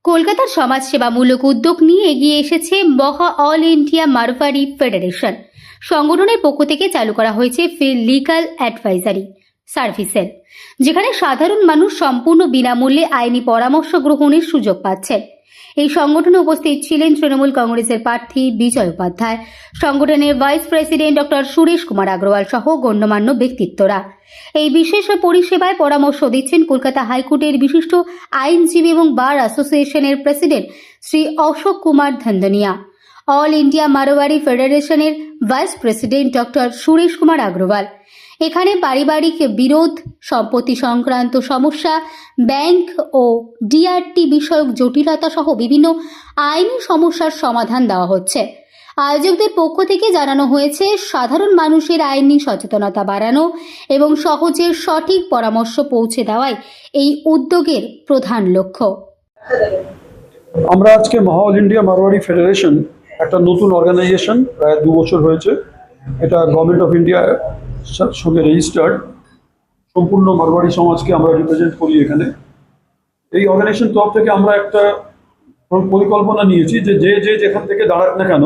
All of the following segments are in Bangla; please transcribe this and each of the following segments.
কলকাতার সমাজসেবামূলক উদ্যোগ নিয়ে এগিয়ে এসেছে মহা অল ইন্ডিয়া মারওয়ারি ফেডারেশন। সংগঠনের পক্ষ থেকে চালু করা হয়েছে ফ্রি লিগ্যাল অ্যাডভাইজারি সার্ভিসের, যেখানে সাধারণ মানুষ সম্পূর্ণ বিনামূল্যে আইনি পরামর্শ গ্রহণের সুযোগ পাচ্ছেন। এই সংগঠনে উপস্থিত ছিলেন তৃণমূল কংগ্রেসের প্রার্থী বিজয় উপাধ্যায়, সংগঠনের vice president doctor Suresh Kumar Agarwal সহ গণ্যমান্য ব্যক্তিত্বরা। এই বিশেষ পরিষেবায় পরামর্শ দিচ্ছেন কলকাতা হাইকোর্টের বিশিষ্ট আইনজীবী এবং বার অ্যাসোসিয়েশনের president Shri Ashok Kumar Dhandania, all India Marwari ফেডারেশনের vice president doctor Suresh Kumar Agarwal. এখানে পারিবারিক বিরোধ, সম্পত্তি সংক্রান্ত সমস্যা, ব্যাংক ও ডিআরটি বিষয়ক জটিলতা সহ বিভিন্ন আইনি সমস্যার সমাধান দেওয়া হচ্ছে। আয়োজকদের পক্ষ থেকে জানানো হয়েছে, সাধারণ মানুষের আইনি সচেতনতা বাড়ানো এবং সহজে সঠিক পরামর্শ পৌঁছে দেওয়াই এই উদ্যোগের প্রধান লক্ষ্য। আমরা আজকে মহা অল ইন্ডিয়া মারওয়ারি ফেডারেশন একটা নতুন অর্গানাইজেশন, প্রায় 2 বছর হয়েছে। এটা গভর্নমেন্ট অফ ইন্ডিয়ার সঙ্গে রেজিস্টার্ড। সম্পূর্ণ মারওয়ারি সমাজকে আমরা রিপ্রেজেন্ট করি এখানে। এই অর্গানাইজেশন তরফ থেকে আমরা একটা পরিকল্পনা নিয়েছি যে যে যেখান থেকে দাঁড়াক না কেন,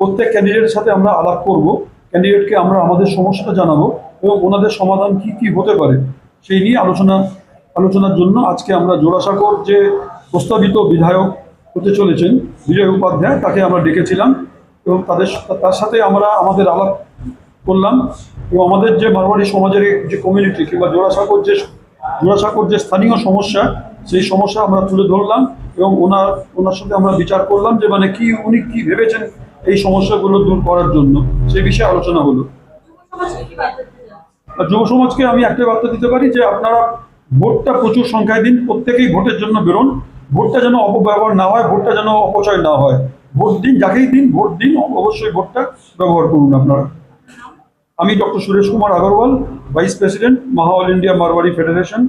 প্রত্যেক ক্যান্ডিডেটের সাথে আমরা আলাপ করব। ক্যান্ডিডেটকে আমরা আমাদের সমস্যাটা জানাবো এবং ওনাদের সমাধান কি হতে পারে সেই নিয়ে আলোচনার জন্য আজকে আমরা জোড়াসাঁকোর যে প্রস্তাবিত বিধায়ক হতে চলেছেন বিজয় উপাধ্যায়, তাকে আমরা ডেকেছিলাম এবং তার সাথে আমরা আমাদের আলাপ করলাম এবং আমাদের যে মারওয়ারি সমাজের যে কমিউনিটি কিংবা জোড়াসাঁকোর যে স্থানীয় সমস্যা, সেই সমস্যা আমরা তুলে ধরলাম এবং ওনার সাথে আমরা বিচার করলাম যে উনি কি ভেবেছেন এই সমস্যাগুলো দূর করার জন্য, সেই বিষয়ে আলোচনা হলো। যুব সমাজকে আমি একটা বার্তা দিতে পারি যে আপনারা ভোটটা প্রচুর সংখ্যায় দিন, প্রত্যেকেই ভোটের জন্য বেরোন। ভোটটা যেন অপব্যবহার না হয়, ভোটটা যেন অপচয় না হয়। ভোট দিন, যাকেই দিন ভোট দিন, অবশ্যই ভোটটা ব্যবহার করুন আপনারা। আমি doctor Suresh Kumar Agarwal, vice president মহা অল ইন্ডিয়া মারওয়ারি ফেডারেশন।